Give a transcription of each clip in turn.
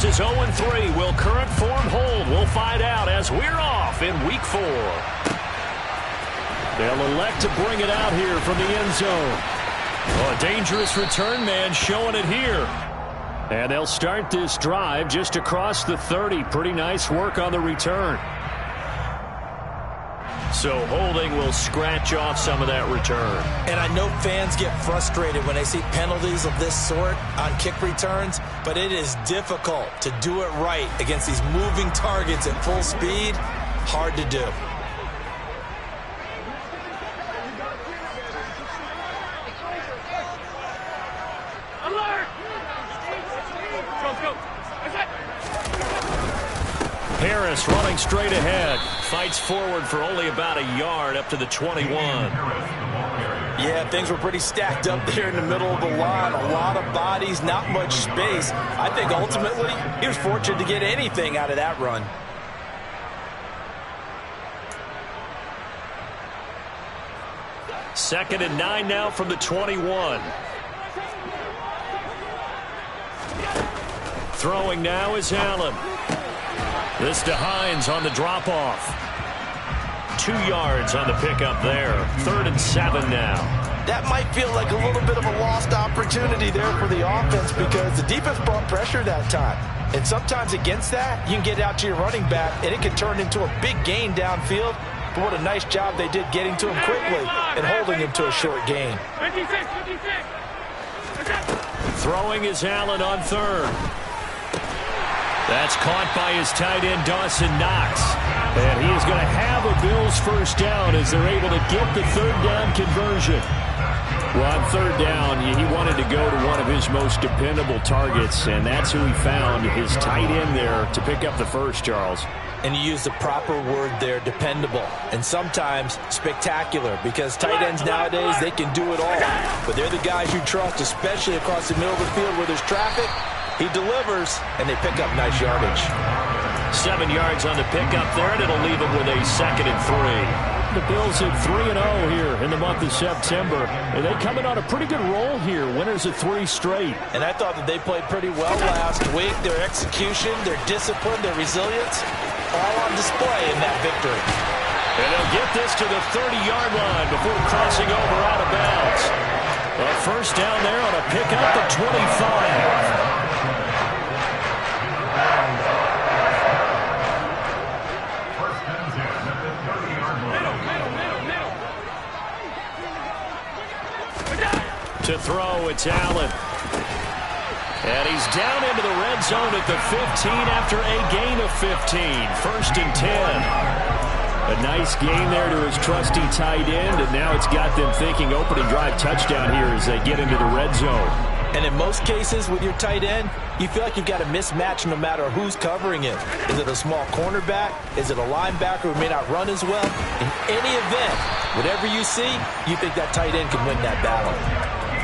Is 0-3. Will current form hold? We'll find out as we're off in Week 4. They'll elect to bring it out here from the end zone. Oh, a dangerous return man showing it here. And they'll start this drive just across the 30. Pretty nice work on the return. So holding will scratch off some of that return. And I know fans get frustrated when they see penalties of this sort on kick returns, but it is difficult to do it right against these moving targets at full speed. Hard to do. Harris running straight ahead. Fights forward for only about a yard up to the 21. Yeah, things were pretty stacked up there in the middle of the line. A lot of bodies, not much space. I think ultimately he was fortunate to get anything out of that run. Second and 9 now from the 21. Throwing now is Allen. This to Hines on the drop-off. 2 yards on the pickup there. 3rd and 7 now. That might feel like a little bit of a lost opportunity there for the offense because the defense brought pressure that time. And sometimes against that, you can get out to your running back, and it can turn into a big gain downfield. But what a nice job they did getting to him quickly and holding him to a short gain. Throwing is Allen on 3rd. That's caught by his tight end, Dawson Knox. And he is going to have a Bills first down as they're able to get the 3rd down conversion. Well, on 3rd down, he wanted to go to one of his most dependable targets, and that's who he found, his tight end there, to pick up the first, Charles. And you use the proper word there, dependable. And sometimes spectacular, because tight ends nowadays, they can do it all. But they're the guys you trust, especially across the middle of the field where there's traffic. He delivers, and they pick up nice yardage. 7 yards on the pickup there, and it'll leave him with a 2nd and 3. The Bills at 3-0 here in the month of September. And they come in on a pretty good roll here. Winners of 3 straight. And I thought that they played pretty well last week. Their execution, their discipline, their resilience, all on display in that victory. And they'll get this to the 30-yard line before crossing over out of bounds. A first down there on a pickup at 25. To throw, it's Allen. And he's down into the red zone at the 15 after a gain of 15. 1st and 10. A nice gain there to his trusty tight end, and now it's got them thinking opening drive touchdown here as they get into the red zone. And in most cases with your tight end, you feel like you've got a mismatch no matter who's covering it. Is it a small cornerback? Is it a linebacker who may not run as well? In any event, whatever you see, you think that tight end can win that battle.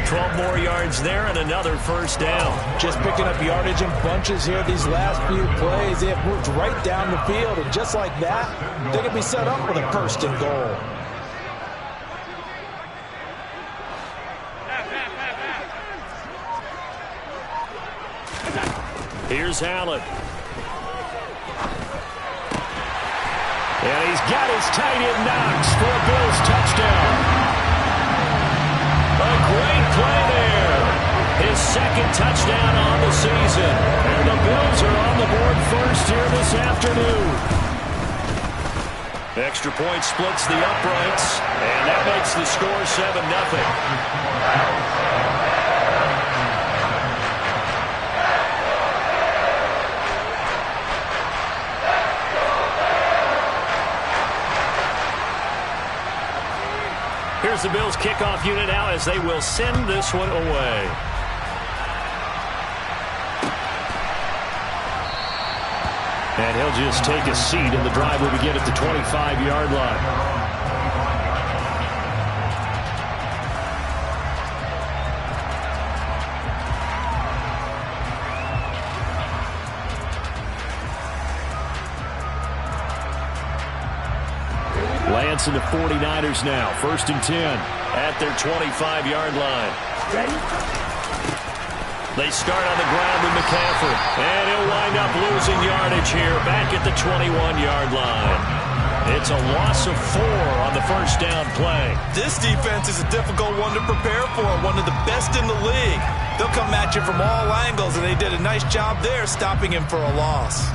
12 more yards there and another first down. Just picking up yardage in bunches here these last few plays. They have moved right down the field, and just like that, they can be set up with a 1st and goal. Here's Allen. And he's got his tight end Knox for a Bills touchdown. A great play there. His 2nd touchdown on the season. And the Bills are on the board first here this afternoon. Extra point splits the uprights, and that makes the score 7-0. Here's the Bills kickoff unit now as they will send this one away. And he'll just take a seat, and the drive will begin at the 25-yard line. Lance and the 49ers now. 1st and 10 at their 25-yard line. They start on the ground with McCaffrey. And he'll wind up losing yardage here back at the 21-yard line. It's a loss of 4 on the first down play. This defense is a difficult one to prepare for, one of the best in the league. They'll come at you from all angles, and they did a nice job there stopping him for a loss.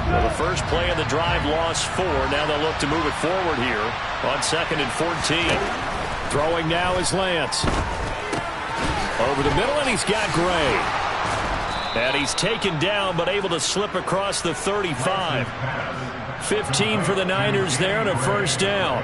Well, the first play of the drive lost 4. Now they'll look to move it forward here on 2nd and 14. Throwing now is Lance. Over the middle, and he's got Gray. And he's taken down, but able to slip across the 35. 15 for the Niners there, and a first down.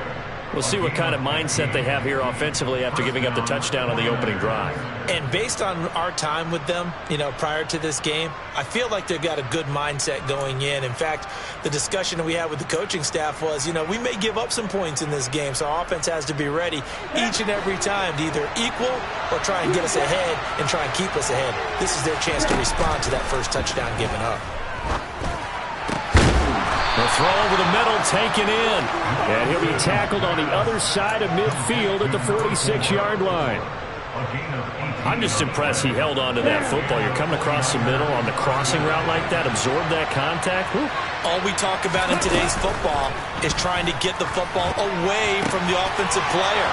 We'll see what kind of mindset they have here offensively after giving up the touchdown on the opening drive. And based on our time with them, prior to this game, I feel like they've got a good mindset going in. In fact, the discussion we had with the coaching staff was, we may give up some points in this game, so our offense has to be ready each and every time to either equal or try and get us ahead and try and keep us ahead. This is their chance to respond to that first touchdown given up. The throw over the middle taken in. And he'll be tackled on the other side of midfield at the 46-yard line. I'm just impressed he held on to that football. You're coming across the middle on the crossing route like that, absorb that contact. Woo. All we talk about in today's football is trying to get the football away from the offensive player.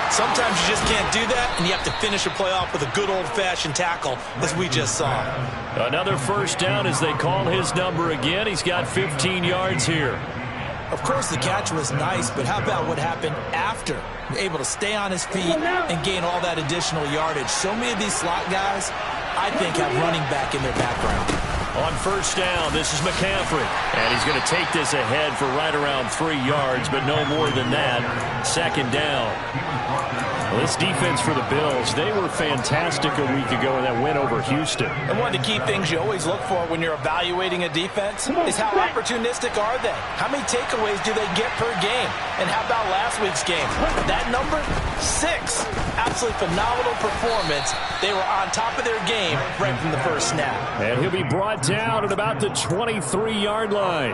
Sometimes you just can't do that, and you have to finish a play off with a good old-fashioned tackle, as we just saw. Another first down as they call his number again. He's got 15 yards here. Of course, the catch was nice, but how about what happened after? Able to stay on his feet and gain all that additional yardage. So many of these slot guys, I think, have running back in their background. On first down, this is McCaffrey. And he's going to take this ahead for right around 3 yards, but no more than that. Second down. Well, this defense for the Bills, they were fantastic a week ago in that win over Houston. And one of the key things you always look for when you're evaluating a defense is how opportunistic are they? How many takeaways do they get per game? And how about last week's game? That number, 6. Absolutely phenomenal performance. They were on top of their game right from the first snap. And he'll be brought down at about the 23-yard line.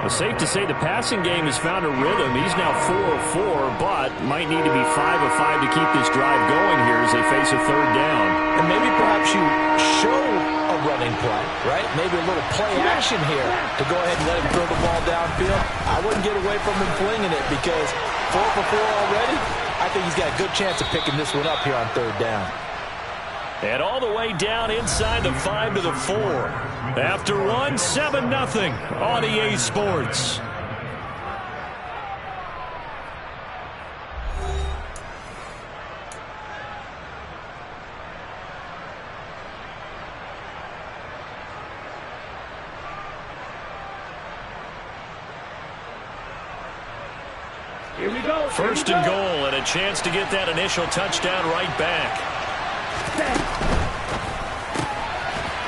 It's safe to say the passing game has found a rhythm. He's now 4 of 4, but might need to be 5 of 5 to keep this drive going here as they face a third down. And maybe perhaps you show a running play, right? Maybe a little play action here to go ahead and let him throw the ball downfield. I wouldn't get away from him flinging it because 4 for 4 already, I think he's got a good chance of picking this one up here on third down. And all the way down inside the 5 to the 4. After one, 7-0 on EA Sports. Here we go. First and goal, and a chance to get that initial touchdown right back.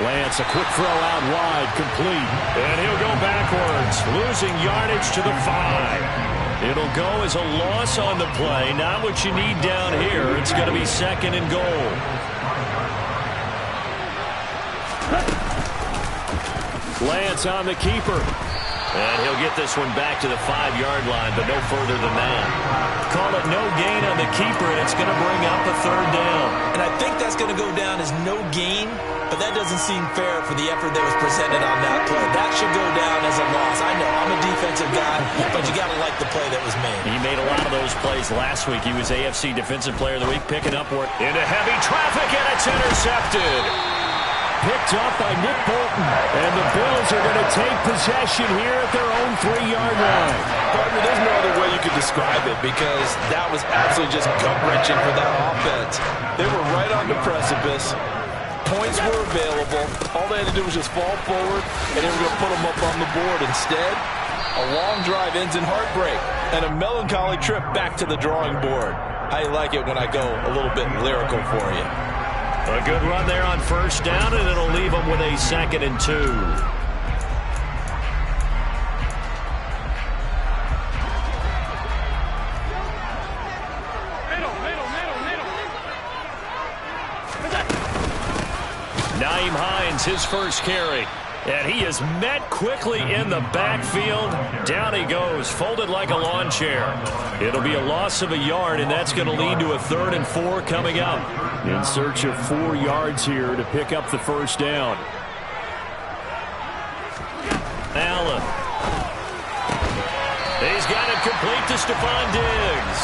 Lance, a quick throw out wide, complete. And he'll go backwards, losing yardage to the 5. It'll go as a loss on the play. Not what you need down here. It's going to be second and goal. Lance on the keeper. And he'll get this one back to the 5-yard line, but no further than that. Call it no gain on the keeper, and it's going to bring up a third down. And I think that's going to go down as no gain, but that doesn't seem fair for the effort that was presented on that play. That should go down as a loss. I know, I'm a defensive guy, but you got to like the play that was made. He made a lot of those plays last week. He was AFC Defensive Player of the Week, picking up work into heavy traffic, and it's intercepted. Picked up by Nick Bolton. And the Bills are going to take possession here at their own 3-yard line. Partner, there's no other way you could describe it because that was absolutely just gut-wrenching for that offense. They were right on the precipice. Points were available. All they had to do was just fall forward, and they were going to put them up on the board. Instead, a long drive ends in heartbreak and a melancholy trip back to the drawing board. I like it when I go a little bit lyrical for you. A good run there on first down, and it'll leave them with a 2nd and 2. Nyheim Hines, his first carry. And he is met quickly in the backfield. Down he goes, folded like a lawn chair. It'll be a loss of a yard, and that's going to lead to a 3rd and 4 coming up. In search of 4 yards here to pick up the first down. Allen. He's got it complete to Stephon Diggs.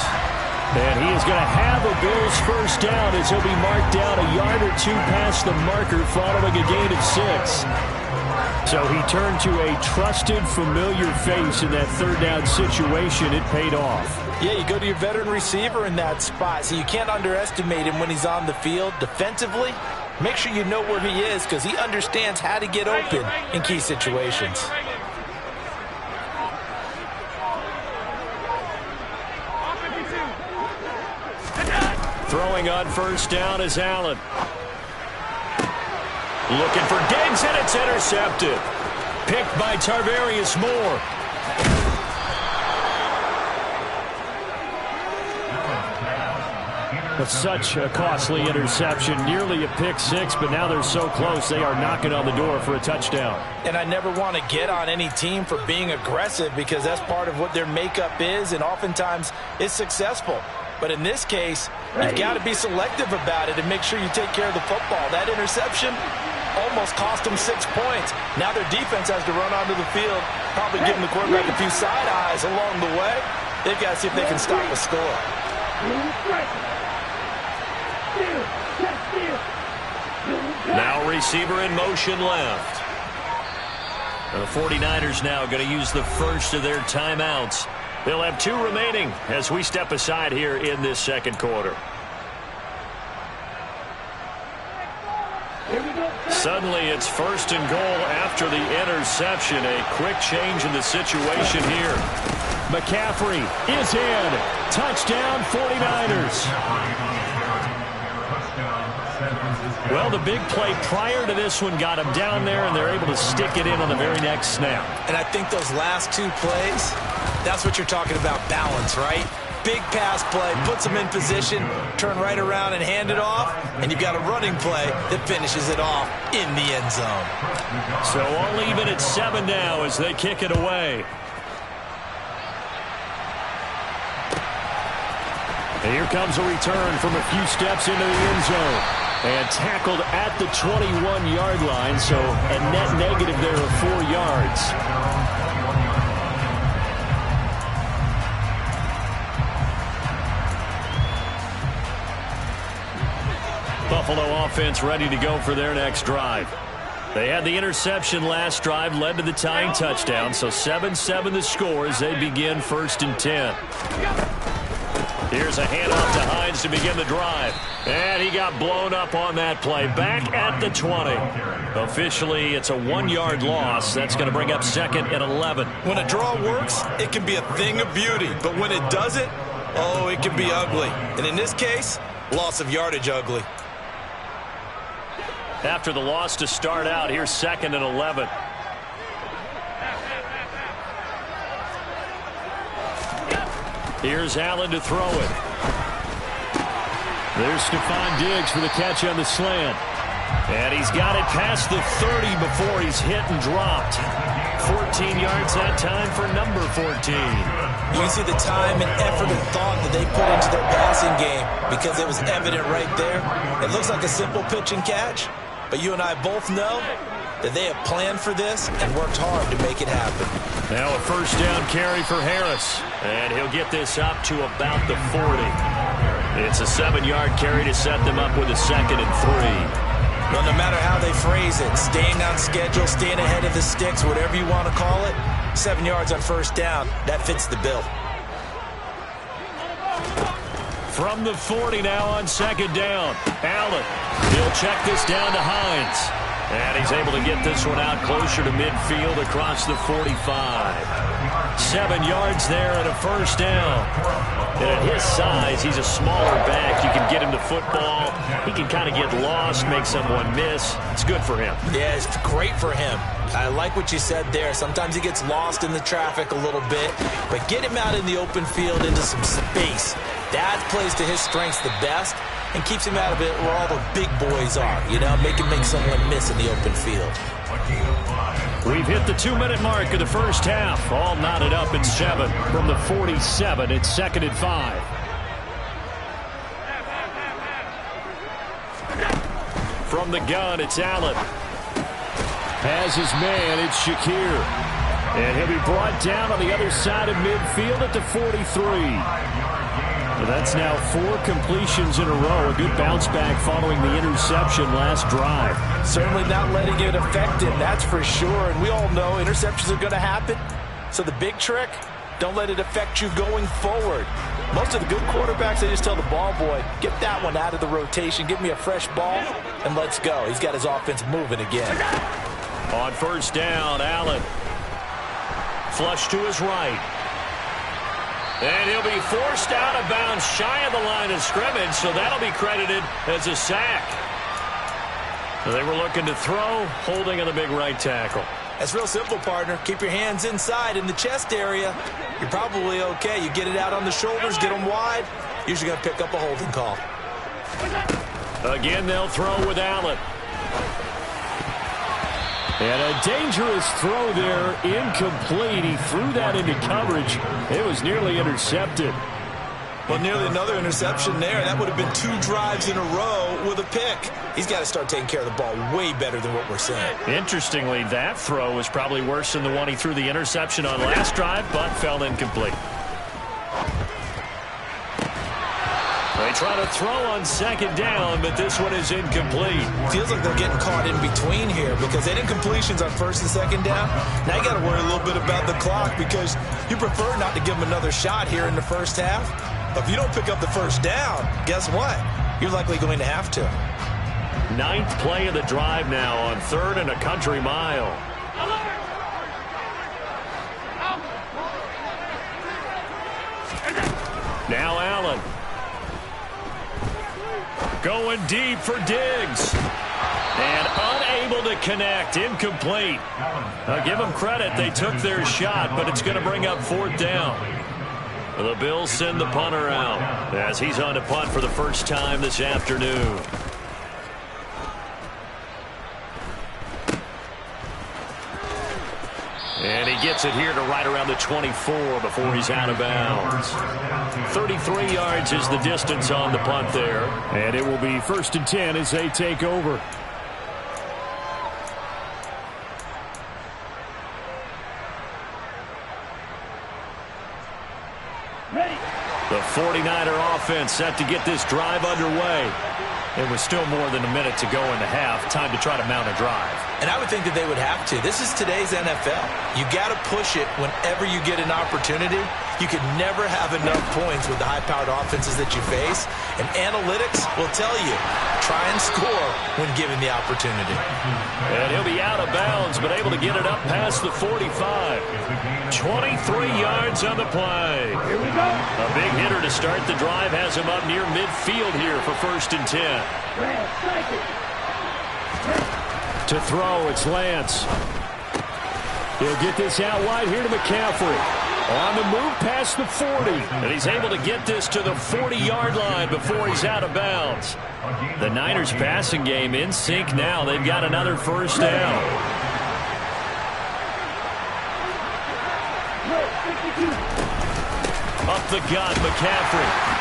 And he is going to have a Bills first down as he'll be marked down a yard or 2 past the marker following a gain of 6. So he turned to a trusted, familiar face in that 3rd down situation. It paid off. Yeah, you go to your veteran receiver in that spot, so you can't underestimate him when he's on the field. Defensively, make sure you know where he is because he understands how to get open in key situations. Throwing on first down is Allen. Looking for Diggs, and it's intercepted. Picked by Tarvarius Moore. But such a costly interception, nearly a pick 6, but now they're so close they are knocking on the door for a touchdown. And I never want to get on any team for being aggressive because that's part of what their makeup is, and oftentimes it's successful. But in this case, you've got to be selective about it and make sure you take care of the football. That interception almost cost them 6 points. Now their defense has to run onto the field, probably giving the quarterback a few side eyes along the way. They've got to see if they can stop a score. Now receiver in motion left. The 49ers now going to use the first of their timeouts. They'll have 2 remaining as we step aside here in this second quarter. Suddenly it's 1st and goal after the interception. A quick change in the situation here. McCaffrey is in. Touchdown 49ers. Well, the big play prior to this one got him down there, and they're able to stick it in on the very next snap. And I think those last 2 plays, that's what you're talking about, balance, right? Big pass play, puts them in position, turn right around and hand it off, and you've got a running play that finishes it off in the end zone. So all even at 7 now as they kick it away. And here comes a return from a few steps into the end zone. And tackled at the 21-yard line, so a net negative there of 4 yards. Buffalo offense ready to go for their next drive. They had the interception last drive, led to the tying touchdown, so 7-7 the score as they begin 1st and 10. Here's a handoff to Hines to begin the drive. And he got blown up on that play. Back at the 20. Officially, it's a 1-yard loss. That's going to bring up 2nd and 11. When a draw works, it can be a thing of beauty. But when it doesn't, oh, it can be ugly. And in this case, loss of yardage ugly. After the loss to start out, here's 2nd and 11. Here's Allen to throw it. There's Stephon Diggs for the catch on the slant. And he's got it past the 30 before he's hit and dropped. 14 yards that time for number 14. You can see the time and effort and thought that they put into their passing game because it was evident right there. It looks like a simple pitch and catch, but you and I both know that they have planned for this and worked hard to make it happen. Now a first down carry for Harris. And he'll get this up to about the 40. It's a 7-yard carry to set them up with a 2nd and 3. Well, no matter how they phrase it, staying on schedule, staying ahead of the sticks, whatever you want to call it, 7 yards on first down, that fits the bill. From the 40 now on 2nd down. Allen, he'll check this down to Hines. And he's able to get this one out closer to midfield across the 45. 7 yards there and a first down. And at his size, he's a smaller back. You can get him to football. He can kind of get lost, make someone miss. It's good for him. Yeah, it's great for him. I like what you said there. Sometimes he gets lost in the traffic a little bit, but get him out in the open field into some space. That plays to his strengths the best. and keeps him out of it where all the big boys are, make someone miss in the open field. We've hit the 2-minute mark of the first half. All knotted up at 7 from the 47. It's 2nd and 5. From the gun, it's Allen. Has his man, it's Shakir. And he'll be brought down on the other side of midfield at the 43. That's now 4 completions in a row. A good bounce back following the interception last drive. Certainly not letting it affect him, that's for sure. And we all know interceptions are going to happen. So the big trick, don't let it affect you going forward. Most of the good quarterbacks, they just tell the ball boy, get that one out of the rotation, give me a fresh ball, and let's go. He's got his offense moving again. On first down, Allen. Flush to his right. And he'll be forced out of bounds shy of the line of scrimmage, so that'll be credited as a sack. They were looking to throw, holding on the big right tackle. That's real simple, partner. Keep your hands inside in the chest area. You're probably okay. You get it out on the shoulders, get them wide. Usually going to pick up a holding call. Again, they'll throw with Allen. And a dangerous throw there, incomplete. He threw that into coverage. It was nearly intercepted. Well, nearly another interception there. That would have been 2 drives in a row with a pick. He's got to start taking care of the ball way better than what we're seeing. Interestingly, that throw was probably worse than the one he threw the interception on last drive, but fell incomplete. They try to throw on 2nd down, but this one is incomplete. Feels like they're getting caught in between here because they had incompletions on 1st and 2nd down. Now you got to worry a little bit about the clock because you prefer not to give them another shot here in the first half. But if you don't pick up the first down, guess what? You're likely going to have to. 9th play of the drive now on 3rd and a country mile. Now Allen. Going deep for Diggs. And unable to connect. Incomplete. I'll give them credit. They took their shot, but it's going to bring up 4th down. The Bills send the punter out as he's on to punt for the first time this afternoon. And he gets it here to right around the 24 before he's out of bounds. 33 yards is the distance on the punt there. And it will be 1st and 10 as they take over. The 49er offense set to get this drive underway. It was still more than a minute to go in the half. Time to try to mount a drive. And I would think that they would have to. This is today's NFL. You got to push it whenever you get an opportunity. You can never have enough points with the high-powered offenses that you face. And analytics will tell you, try and score when given the opportunity. And he'll be out of bounds, but able to get it up past the 45. 23 yards on the play. Here we go. A big hitter to start the drive has him up near midfield here for 1st and 10. To throw, it's Lance. He'll get this out wide here to McCaffrey. On the move past the 40. And he's able to get this to the 40-yard line before he's out of bounds. The Niners passing game in sync now. They've got another 1st down. Up the gut, McCaffrey.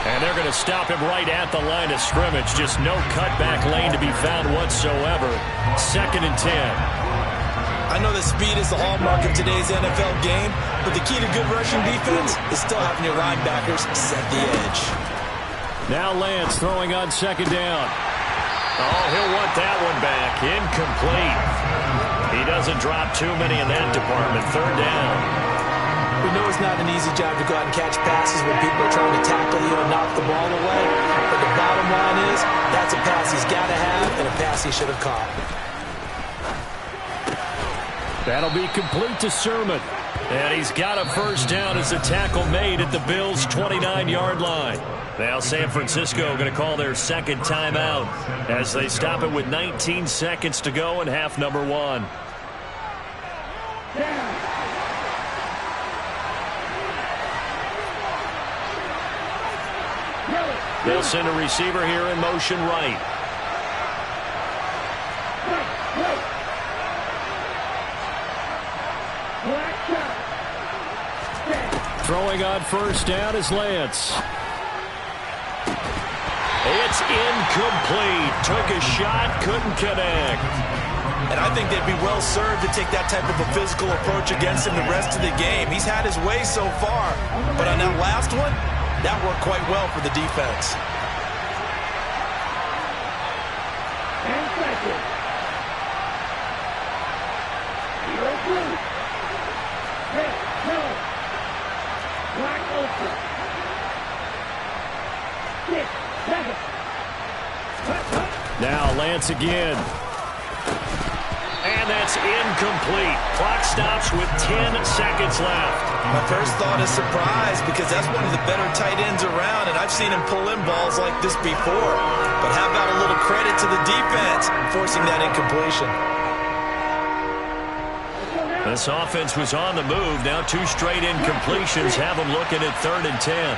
And they're going to stop him right at the line of scrimmage. Just no cutback lane to be found whatsoever. 2nd and 10. I know that speed is the hallmark of today's NFL game, but the key to good rushing defense is still having your linebackers set the edge. Now Lance throwing on 2nd down. Oh, he'll want that one back. Incomplete. He doesn't drop too many in that department. 3rd down. We know it's not an easy job to go out and catch passes when people are trying to tackle you and knock the ball away. But the bottom line is, that's a pass he's got to have and a pass he should have caught. That'll be complete to Sermon. And he's got a 1st down as the tackle made at the Bills' 29-yard line. Now San Francisco going to call their 2nd timeout as they stop it with 19 seconds to go in half number 1. They'll send a receiver here in motion right. Throwing on first down is Lance. It's incomplete. Took a shot, couldn't connect. And I think they'd be well served to take that type of a physical approach against him the rest of the game. He's had his way so far, but on that last one, that worked quite well for the defense. Now Lance again. And that's incomplete. Clock stops with 10 seconds left. My first thought is surprise because that's one of the better tight ends around, and I've seen him pull in balls like this before. But how about a little credit to the defense forcing that incompletion? This offense was on the move. Now 2 straight incompletions have them looking at 3rd and 10.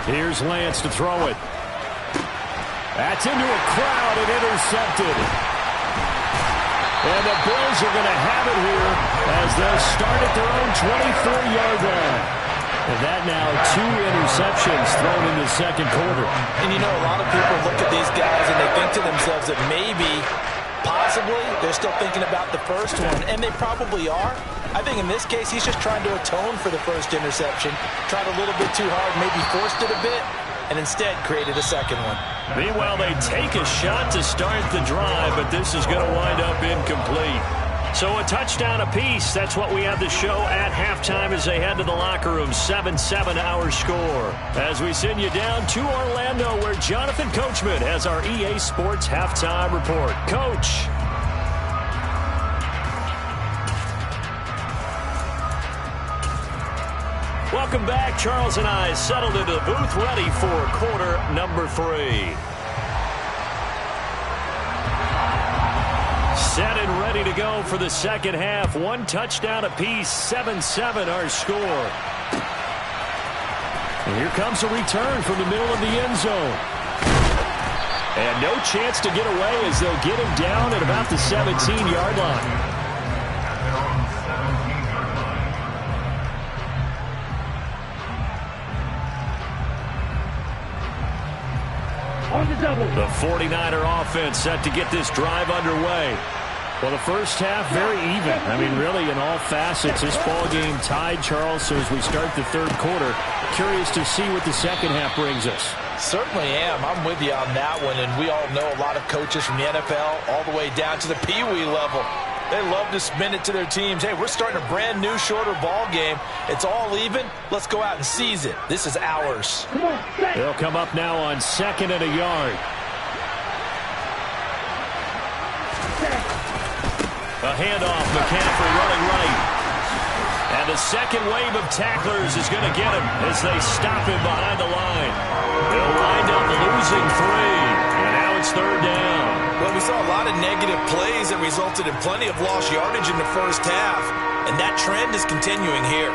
Here's Lance to throw it. That's into a crowd and intercepted. And the Bills are going to have it here as they'll start at their own 24-yard line. And that now 2 interceptions thrown in the second quarter. And you know, a lot of people look at these guys and they think to themselves that maybe, possibly, they're still thinking about the first one, and they probably are. I think in this case, he's just trying to atone for the first interception, tried a little bit too hard, maybe forced it a bit, and instead created a second one. Meanwhile, they take a shot to start the drive, but this is going to wind up incomplete. So a touchdown apiece. That's what we have to show at halftime as they head to the locker room. 7-7 our score. As we send you down to Orlando, where Jonathan Coachman has our EA Sports halftime report. Coach. Welcome back. Charles and I settled into the booth, ready for quarter number 3. Set and ready to go for the second half. 1 touchdown apiece, 7-7 our score. And here comes a return from the middle of the end zone. And no chance to get away as they'll get him down at about the 17-yard line. The 49er offense set to get this drive underway. Well, the first half, very even. I mean, really, in all facets, this ball game tied, Charles. So as we start the third quarter, curious to see what the second half brings us. Certainly am. I'm with you on that one. And we all know a lot of coaches from the NFL all the way down to the Pee-wee level. They love to spin it to their teams. Hey, we're starting a brand new, shorter ball game. It's all even. Let's go out and seize it. This is ours. They'll come up now on 2nd and a yard. A handoff, McCaffrey running right. And the second wave of tacklers is going to get him as they stop him behind the line. They'll wind up losing 3. And now it's 3rd down. Well, we saw a lot of negative plays that resulted in plenty of lost yardage in the first half. And that trend is continuing here.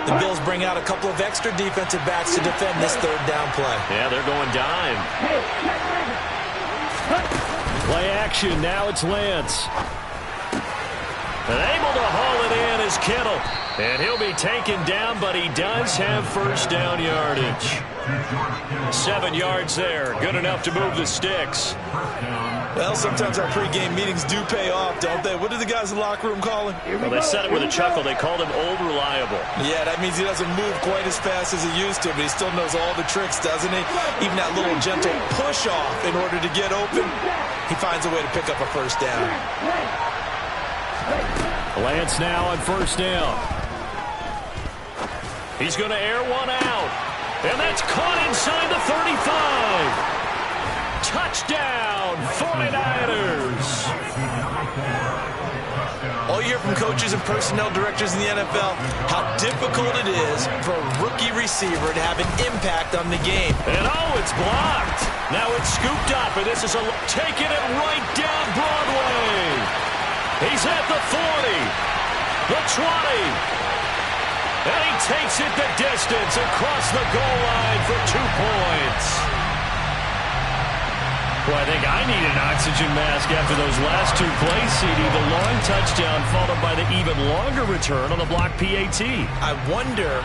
The Bills bring out a couple of extra defensive backs to defend this 3rd down play. Yeah, they're going dime. Play action. Now it's Lance. And able to haul it in is Kittle. And he'll be taken down, but he does have first down yardage. 7 yards there. Good enough to move the sticks. Well, sometimes our pregame meetings do pay off, don't they? What do the guys in the locker room call him? Well, they said it with a chuckle. They called him Old Reliable. Yeah, that means he doesn't move quite as fast as he used to, but he still knows all the tricks, doesn't he? Even that little gentle push-off in order to get open, he finds a way to pick up a first down. Lance now on first down. He's going to air one out. And that's caught inside the 35. Touchdown, 49ers. All you hear from coaches and personnel directors in the NFL, how difficult it is for a rookie receiver to have an impact on the game. And oh, it's blocked. Now it's scooped up, and this is taking it right down Broadway. He's at the 40. The 20. And he takes it the distance across the goal line for 2 points. Well, I think I need an oxygen mask after those last 2 plays, CD. The long touchdown followed by the even longer return on the block PAT. I wonder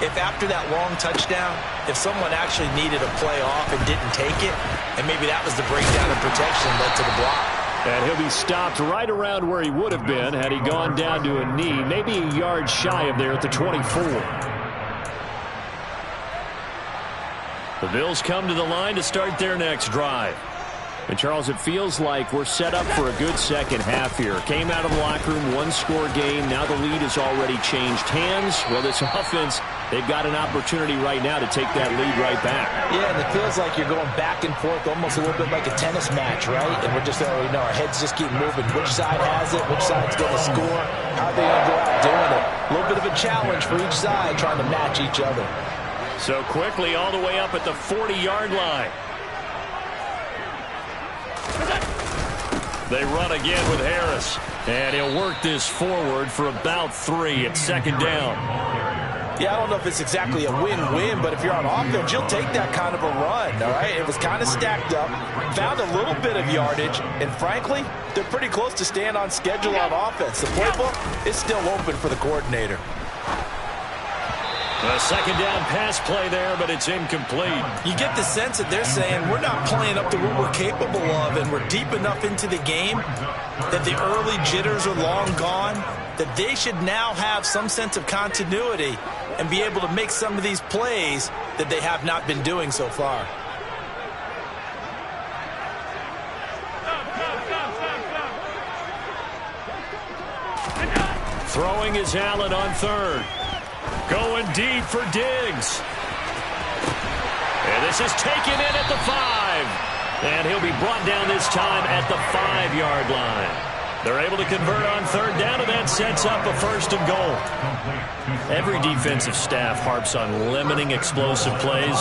if after that long touchdown, if someone actually needed a play off and didn't take it, and maybe that was the breakdown in protection that led to the block. And he'll be stopped right around where he would have been had he gone down to a knee, maybe a yard shy of there at the 24. The Bills come to the line to start their next drive. And, Charles, it feels like we're set up for a good second half here. Came out of the locker room, 1-score game. Now the lead has already changed hands. Well, this offense, they've got an opportunity right now to take that lead right back. Yeah, and it feels like you're going back and forth almost a little bit like a tennis match, right? And we're just already know our heads just keep moving. Which side has it? Which side's going to score? How are they going to go out doing it? A little bit of a challenge for each side trying to match each other. So quickly all the way up at the 40-yard line. They run again with Harris. And he'll work this forward for about 3 at second down. Yeah, I don't know if it's exactly a win-win, but if you're on offense, you'll take that kind of a run, all right? It was kind of stacked up, found a little bit of yardage, and frankly, they're pretty close to staying on schedule on offense. The playbook is still open for the coordinator. A second down pass play there, but it's incomplete. You get the sense that they're saying we're not playing up to what we're capable of, and we're deep enough into the game that the early jitters are long gone, that they should now have some sense of continuity and be able to make some of these plays that they have not been doing so far. Throwing is Allen on third. Going deep for Diggs. And this is taken in at the 5. And he'll be brought down this time at the 5-yard line. They're able to convert on third down, and that sets up a 1st and goal. Every defensive staff harps on limiting explosive plays.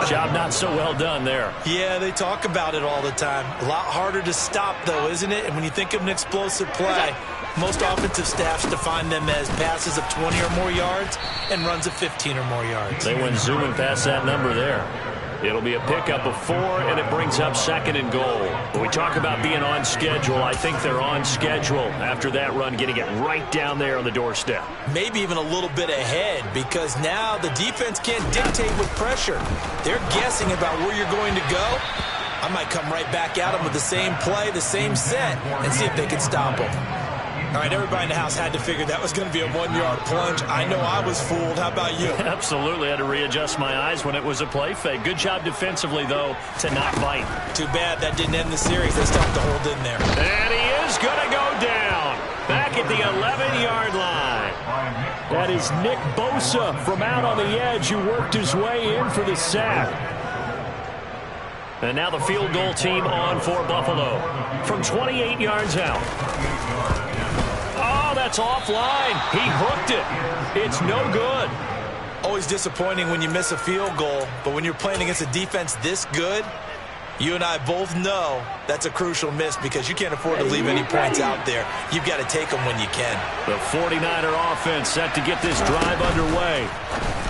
Job not so well done there. Yeah, they talk about it all the time. A lot harder to stop, though, isn't it? And when you think of an explosive play, most offensive staffs define them as passes of 20 or more yards and runs of 15 or more yards. They went zooming past that number there. It'll be a pickup of 4, and it brings up 2nd and goal. When we talk about being on schedule, I think they're on schedule after that run, getting it right down there on the doorstep. Maybe even a little bit ahead, because now the defense can't dictate with pressure. They're guessing about where you're going to go. I might come right back at them with the same play, the same set, and see if they can stop them. All right, everybody in the house had to figure that was going to be a 1-yard plunge. I know I was fooled. How about you? Absolutely. Had to readjust my eyes when it was a play fake. Good job defensively, though, to not bite. Too bad that didn't end the series. They still have to hold in there. And he is going to go down. Back at the 11-yard line. That is Nick Bosa from out on the edge who worked his way in for the sack. And now the field goal team on for Buffalo from 28 yards out. Oh, that's offline. He hooked it. It's no good. Always disappointing when you miss a field goal, but when you're playing against a defense this good, you and I both know that's a crucial miss because you can't afford to leave any points out there. You've got to take them when you can. The 49er offense set to get this drive underway.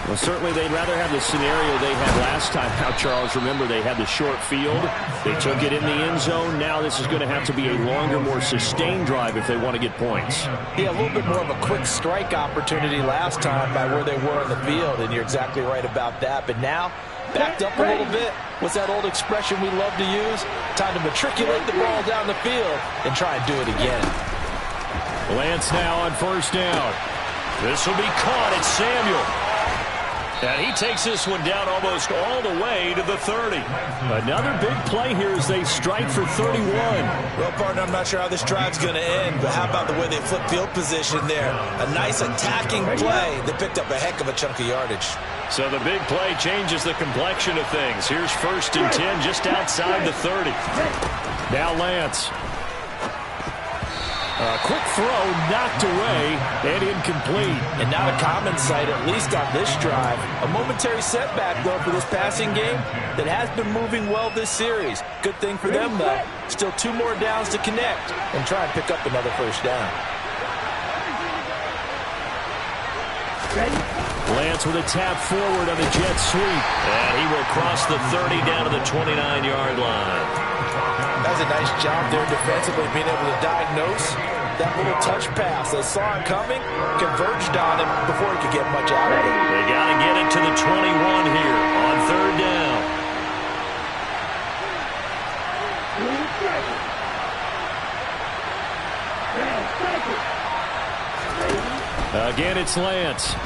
Well, certainly they'd rather have the scenario they had last time. Now, Charles, remember they had the short field. They took it in the end zone. Now this is going to have to be a longer, more sustained drive if they want to get points. Yeah, a little bit more of a quick strike opportunity last time by where they were in the field, and you're exactly right about that. But now, backed up a little bit. What's that old expression we love to use? Time to matriculate the ball down the field and try and do it again. Lance now on 1st down. This will be caught. It's Samuel. And he takes this one down almost all the way to the 30. Another big play here as they strike for 31. Well, partner, I'm not sure how this drive's going to end, but how about the way they flip field position there? A nice attacking play that picked up a heck of a chunk of yardage. So the big play changes the complexion of things. Here's 1st and 10 just outside the 30. Now Lance. A quick throw knocked away and incomplete. And not a common sight, at least on this drive. A momentary setback, though, for this passing game that has been moving well this series. Good thing for them, though. Still 2 more downs to connect and try and pick up another 1st down. Lance with a tap forward on the jet sweep. And he will cross the 30 down to the 29-yard line. That's a nice job there defensively, being able to diagnose that little touch pass. They saw it coming, converged on him before he could get much out of it. They got to get it to the 21 here on third down. Again, it's Lance.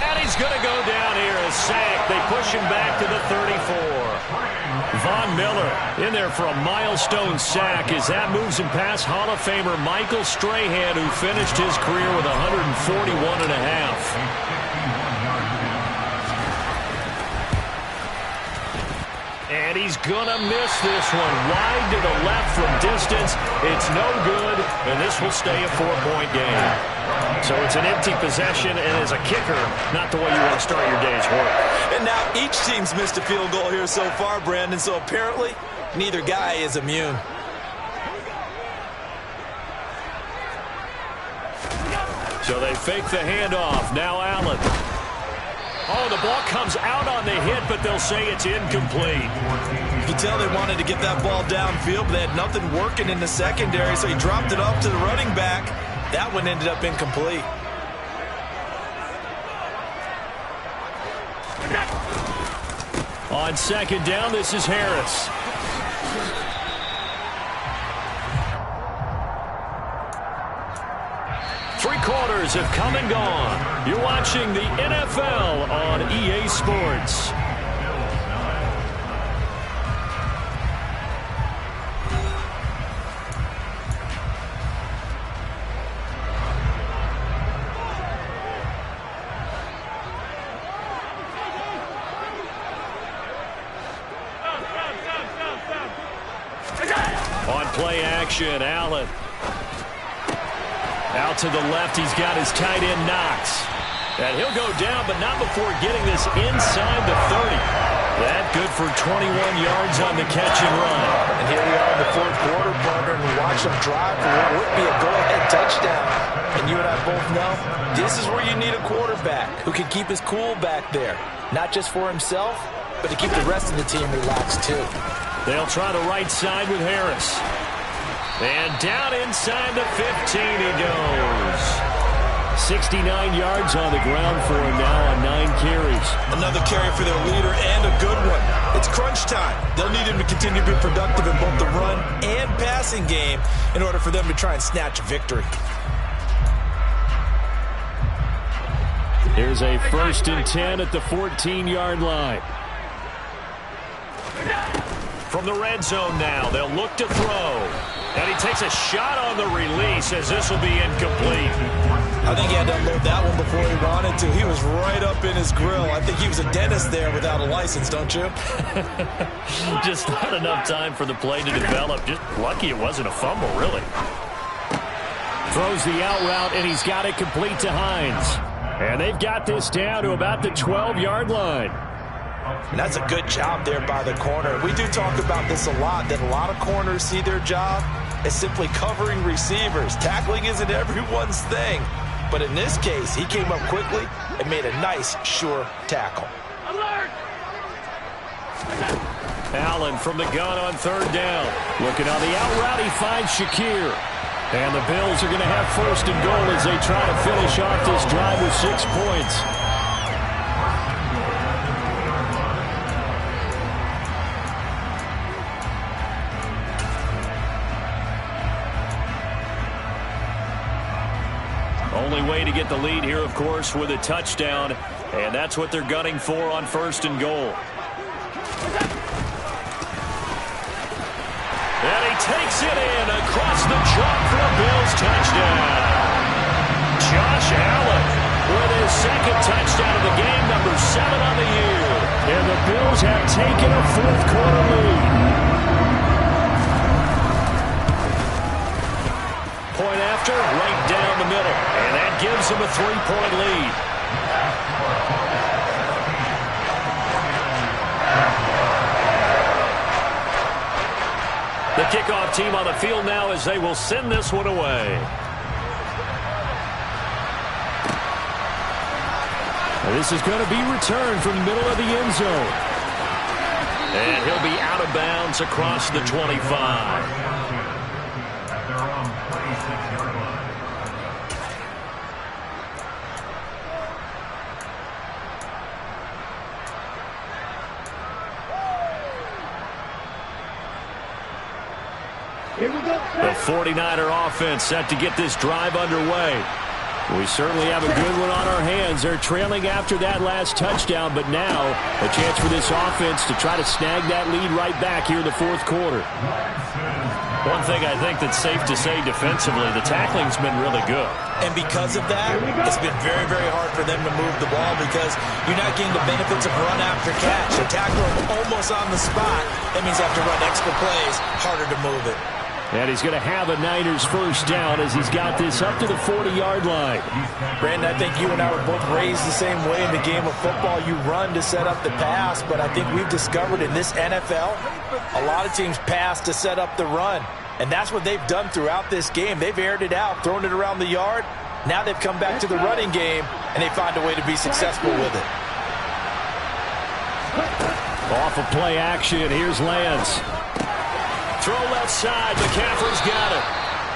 And he's going to go down here, a sack. They push him back to the 34. Von Miller in there for a milestone sack as that moves him past Hall of Famer Michael Strahan, who finished his career with 141 and a half. And he's going to miss this one. Wide to the left from distance. It's no good, and this will stay a 4-point game. So it's an empty possession, and as a kicker, not the way you want to start your day's work. And now each team's missed a field goal here so far, Brandon, so apparently neither guy is immune. So they fake the handoff. Now Allen. Oh, the ball comes out on the hit, but they'll say it's incomplete. You can tell they wanted to get that ball downfield, but they had nothing working in the secondary, so he dropped it off to the running back. That one ended up incomplete. On second down, this is Harris. Three quarters have come and gone. You're watching the NFL on EA Sports. On play action, Allen. Out to the left, he's got his tight end Knox. And he'll go down, but not before getting this inside the 30. That good for 21 yards on the catch and run. And here we are in the fourth quarter, partner, and we watch them drive for what would be a go-ahead touchdown. And you and I both know this is where you need a quarterback who can keep his cool back there. Not just for himself, but to keep the rest of the team relaxed too. They'll try the right side with Harris. And down inside the 15 he goes. 69 yards on the ground for him now on 9 carries. Another carry for their leader and a good one. It's crunch time. They'll need him to continue to be productive in both the run and passing game in order for them to try and snatch a victory. Here's a 1st and 10 at the 14-yard line. From the red zone now, they'll look to throw. And he takes a shot on the release as this will be incomplete. I think he had to unload that one before he wanted to. He was right up in his grill. I think he was a dentist there without a license, don't you? Just not enough time for the play to develop. Just lucky it wasn't a fumble, really. Throws the out route, and he's got it complete to Hines. And they've got this down to about the 12-yard line. And that's a good job there by the corner. We do talk about this a lot, that a lot of corners see their job as simply covering receivers. Tackling isn't everyone's thing. But in this case, he came up quickly and made a nice, sure tackle. Alert! Allen from the gun on third down. Looking on the out route, he finds Shakir. And the Bills are going to have 1st and goal as they try to finish off this drive with 6 points. Only way to get the lead here, of course, with a touchdown. And that's what they're gunning for on 1st and goal. And he takes it in across the chalk for a Bills touchdown. Josh Allen with his 2nd touchdown of the game, number 7 on the year. And the Bills have taken a 4th quarter lead. Point after, right down the middle. And that gives them a 3-point lead. The kickoff team on the field now as they will send this one away. This is going to be returned from the middle of the end zone. And he'll be out of bounds across the 25. The 49er offense set to get this drive underway. We certainly have a good one on our hands. They're trailing after that last touchdown, but now a chance for this offense to try to snag that lead right back here in the fourth quarter. One thing I think that's safe to say defensively, the tackling's been really good. And because of that, it's been very, very hard for them to move the ball because you're not getting the benefits of run after catch. They tackle them almost on the spot. That means they have to run extra plays, harder to move it. And he's going to have a Niners first down as he's got this up to the 40-yard line. Brandon, I think you and I were both raised the same way in the game of football. You run to set up the pass, but I think we've discovered in this NFL, a lot of teams pass to set up the run. And that's what they've done throughout this game. They've aired it out, thrown it around the yard. Now they've come back to the running game, and they find a way to be successful with it. Off of play action, here's Lance. Throw left side, McCaffrey's got it.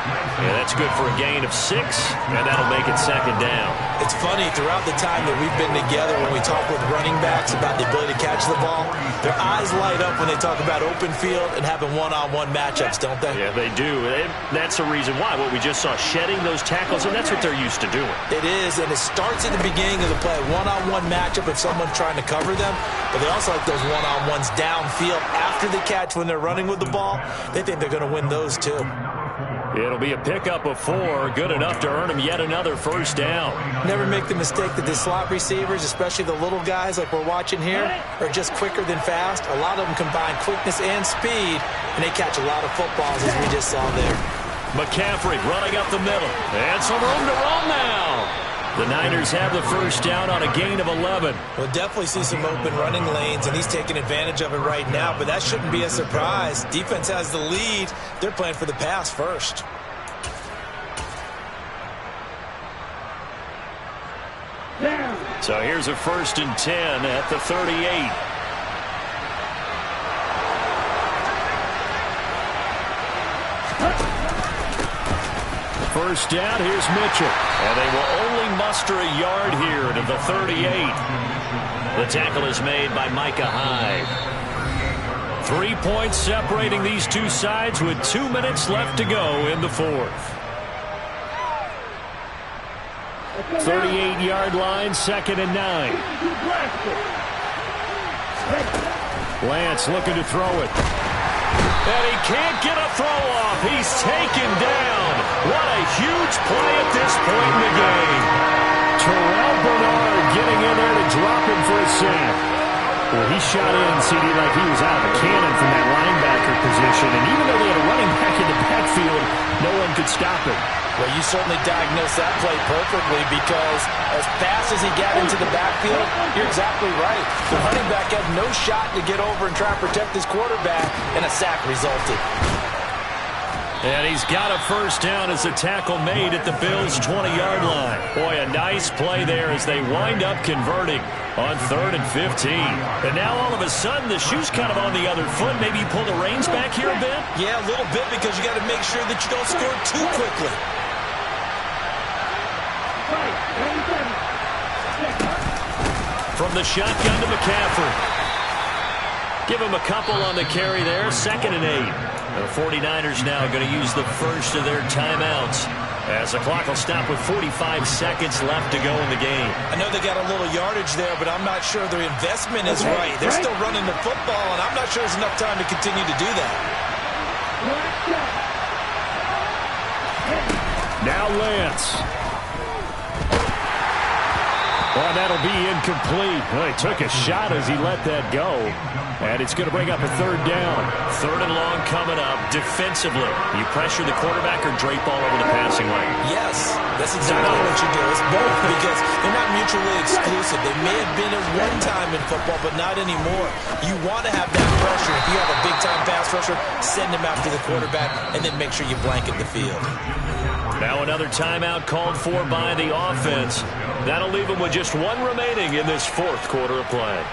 Yeah, that's good for a gain of 6, and that'll make it second down. It's funny, throughout the time that we've been together, when we talk with running backs about the ability to catch the ball, their eyes light up when they talk about open field and having one-on-one matchups, don't they? Yeah, they do. That's the reason why. What we just saw, shedding those tackles, and that's what they're used to doing. It is, and it starts at the beginning of the play. One-on-one matchup if someone's trying to cover them, but they also like those one-on-ones downfield after the catch when they're running with the ball. They think they're going to win those too. It'll be a pickup of 4, good enough to earn him yet another first down. Never make the mistake that the slot receivers, especially the little guys like we're watching here, are just quicker than fast. A lot of them combine quickness and speed, and they catch a lot of footballs, as we just saw there. McCaffrey running up the middle. And some room to run now. The Niners have the first down on a gain of 11. We'll definitely see some open running lanes, and he's taking advantage of it right now, but that shouldn't be a surprise. Defense has the lead. They're playing for the pass first. So here's a 1st and 10 at the 38. First down, here's Mitchell. And they will only muster a yard here to the 38. The tackle is made by Micah Hyde. 3 points separating these two sides with 2 minutes left to go in the fourth. 38-yard line, 2nd and 9. Lance looking to throw it. And he can't get a throw off. He's taken down. What a huge play at this point in the game. Terrell Bernard getting in there to drop him for a sack. Well, he shot in, CD, like he was out of a cannon from that linebacker position. And even though they had a running back in the backfield, no one could stop him. Well, you certainly diagnosed that play perfectly because as fast as he got into the backfield, you're exactly right. The running back had no shot to get over and try and protect his quarterback, and a sack resulted. And he's got a first down as the tackle made at the Bills' 20-yard line. Boy, a nice play there as they wind up converting on 3rd and 15. And now all of a sudden the shoe's kind of on the other foot. Maybe you pull the reins back here a bit? Yeah, a little bit because you got to make sure that you don't score too quickly. From the shotgun to McCaffrey. Give him a couple on the carry there. 2nd and 8. The 49ers now going to use the first of their timeouts as the clock will stop with 45 seconds left to go in the game. I know they got a little yardage there, but I'm not sure their investment is right. They're still running the football, and I'm not sure there's enough time to continue to do that. Now Lance. Well, that'll be incomplete. Well, he took a shot as he let that go. And it's going to bring up a 3rd down. 3rd and long coming up. Defensively, you pressure the quarterback or drape all over the passing lane? Yes, that's exactly what you do. It's both because they're not mutually exclusive. They may have been at one time in football, but not anymore. You want to have that pressure. If you have a big-time pass rusher, send him after the quarterback, and then make sure you blanket the field. Now another timeout called for by the offense. That'll leave him with just just one remaining in this fourth quarter of play.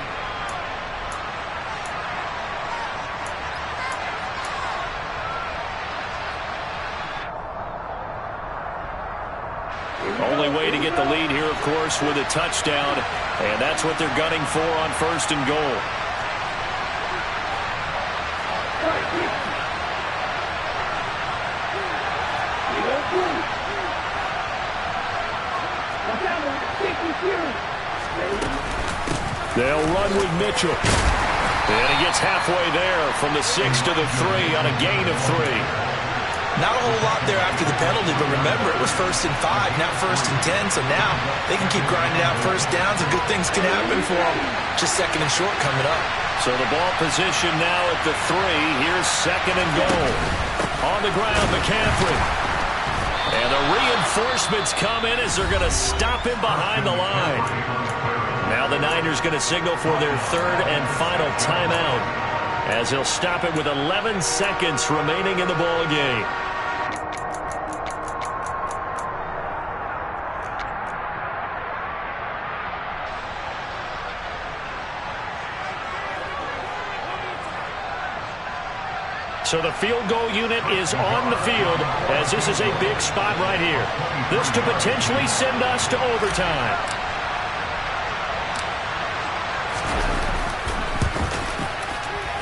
Only way to get the lead here, of course, with a touchdown. And that's what they're gunning for on first and goal. They'll run with Mitchell. And he gets halfway there from the 6 to the 3 on a gain of 3. Not a whole lot there after the penalty, but remember, it was 1st and 5, not 1st and 10, so now they can keep grinding out first downs and good things can happen for them. Just 2nd and short coming up. So the ball position now at the 3. Here's 2nd and goal. On the ground, McCaffrey. And the reinforcements come in as they're going to stop him behind the line. Now the Niners going to signal for their 3rd and final timeout, as he'll stop it with 11 seconds remaining in the ball game. So the field goal unit is on the field, as this is a big spot right here. This to potentially send us to overtime.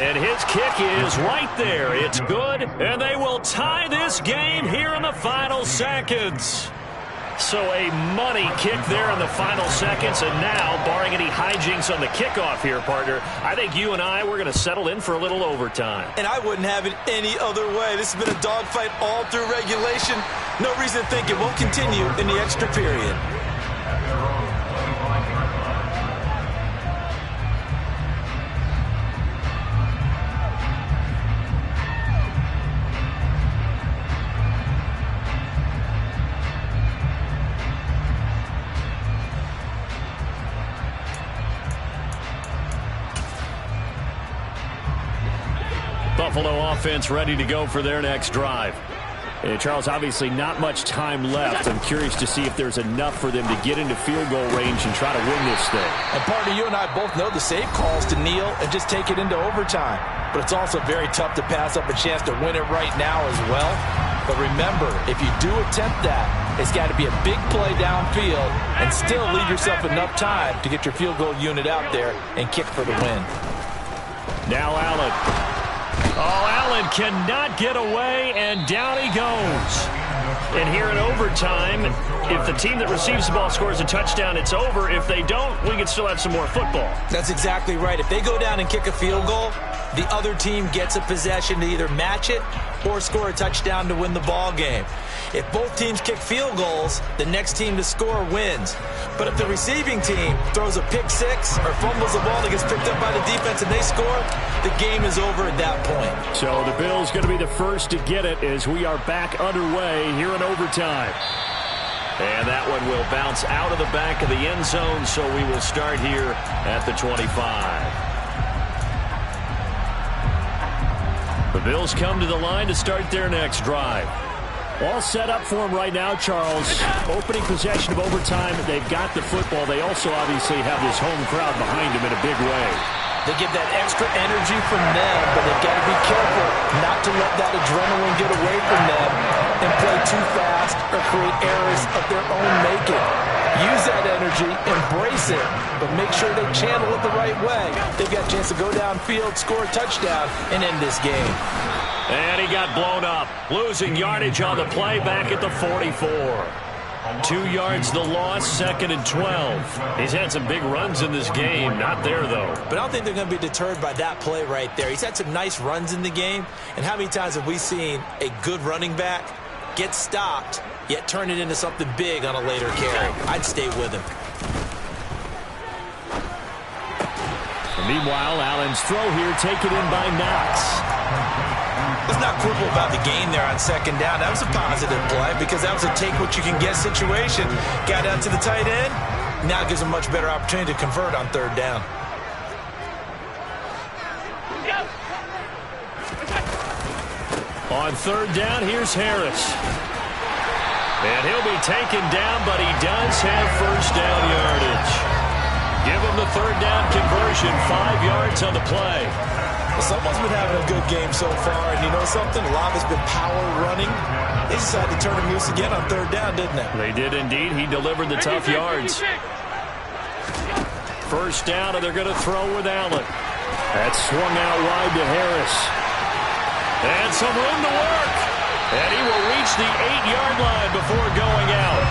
And his kick is right there. It's good, and they will tie this game here in the final seconds. So a money kick there in the final seconds, and now, barring any hijinks on the kickoff here, partner, I think you and I, we're going to settle in for a little overtime. And I wouldn't have it any other way. This has been a dogfight all through regulation. No reason to think it won't continue in the extra period. Buffalo offense ready to go for their next drive. And Charles, obviously not much time left. I'm curious to see if there's enough for them to get into field goal range and try to win this thing. And partner, you and I both know the safe calls to kneel and just take it into overtime. But it's also very tough to pass up a chance to win it right now as well. But remember, if you do attempt that, it's got to be a big play downfield and still leave yourself enough time to get your field goal unit out there and kick for the win. Now Allen. Oh, Allen cannot get away, and down he goes. And here in overtime, if the team that receives the ball scores a touchdown, it's over. If they don't, we can still have some more football. That's exactly right. If they go down and kick a field goal, the other team gets a possession to either match it or score a touchdown to win the ball game. If both teams kick field goals, the next team to score wins. But if the receiving team throws a pick six or fumbles the ball that gets picked up by the defense and they score, the game is over at that point. So the Bills going to be the first to get it as we are back underway here in overtime. And that one will bounce out of the back of the end zone, so we will start here at the 25. The Bills come to the line to start their next drive. All set up for them right now, Charles. Opening possession of overtime. They've got the football. They also obviously have this home crowd behind them in a big way. They give that extra energy from them, but they've got to be careful not to let that adrenaline get away from them and play too fast or create errors of their own making. Use that energy, embrace it, but make sure they channel it the right way. They've got a chance to go downfield, score a touchdown, and end this game. And he got blown up, losing yardage on the play back at the 44. 2 yards the loss, 2nd and 12. He's had some big runs in this game. Not there, though. But I don't think they're going to be deterred by that play right there. He's had some nice runs in the game. And how many times have we seen a good running back get stopped, yet turn it into something big on a later carry? I'd stay with him. And meanwhile, Allen's throw here taken in by Knox. Let's not quibble about the gain there on 2nd down. That was a positive play because that was a take-what-you-can-get situation. Got out to the tight end. Now gives him a much better opportunity to convert on 3rd down. On 3rd down, here's Harris. And he'll be taken down, but he does have first down yardage. third down conversion, 5 yards on the play. Well, someone's been having a good game so far, and you know something? A lot has been power running. They decided to turn him loose again on third down, didn't they? They did indeed. He delivered the tough yards. First down, and they're going to throw with Allen. That's swung out wide to Harris. And some room to work. And he will reach the 8-yard line before going out.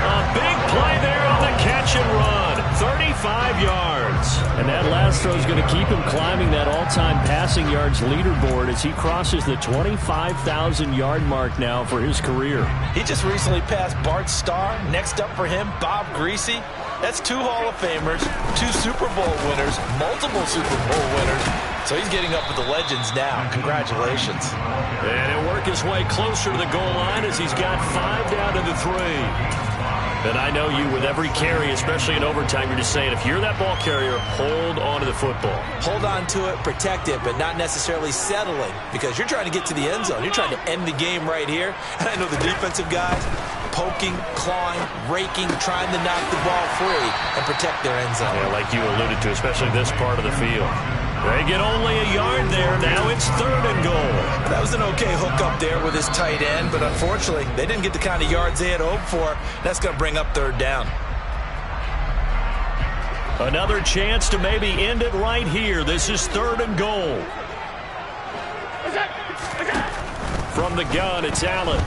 A big play there on the catch and run. 35 yards. And that last throw is going to keep him climbing that all-time passing yards leaderboard as he crosses the 25,000-yard mark now for his career. He just recently passed Bart Starr. Next up for him, Bob Greasy. That's 2 Hall of Famers, 2 Super Bowl winners, multiple Super Bowl winners. So he's getting up with the legends now. Congratulations. And he'll work his way closer to the goal line as he's got 5 down to the 3. And I know you, with every carry, especially in overtime, you're just saying, if you're that ball carrier, hold on to the football. Hold on to it, protect it, but not necessarily settling, because you're trying to get to the end zone. You're trying to end the game right here. And I know the defensive guys, poking, clawing, raking, trying to knock the ball free and protect their end zone. Yeah, like you alluded to, especially this part of the field. They get only a yard there. Now it's 3rd and goal. That was an okay hook up there with his tight end, but unfortunately, they didn't get the kind of yards they had hoped for. That's going to bring up 3rd down. Another chance to maybe end it right here. This is 3rd and goal. From the gun, it's Allen.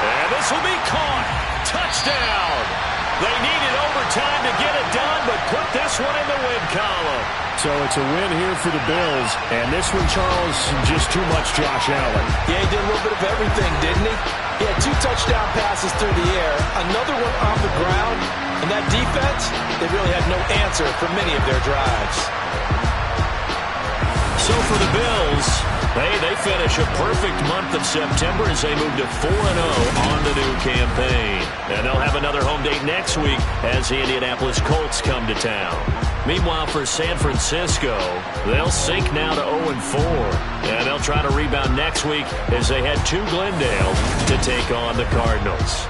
And this will be caught. Touchdown. They needed overtime to get it done, but put this one in the win column. So it's a win here for the Bills. And this one, Charles, just too much Josh Allen. Yeah, he did a little bit of everything, didn't he? He had 2 touchdown passes through the air, another one on the ground, and that defense, they really had no answer for many of their drives. So for the Bills, they finish a perfect month of September as they move to 4-0 on the new campaign. And they'll have another home date next week as the Indianapolis Colts come to town. Meanwhile, for San Francisco, they'll sink now to 0-4. And they'll try to rebound next week as they head to Glendale to take on the Cardinals.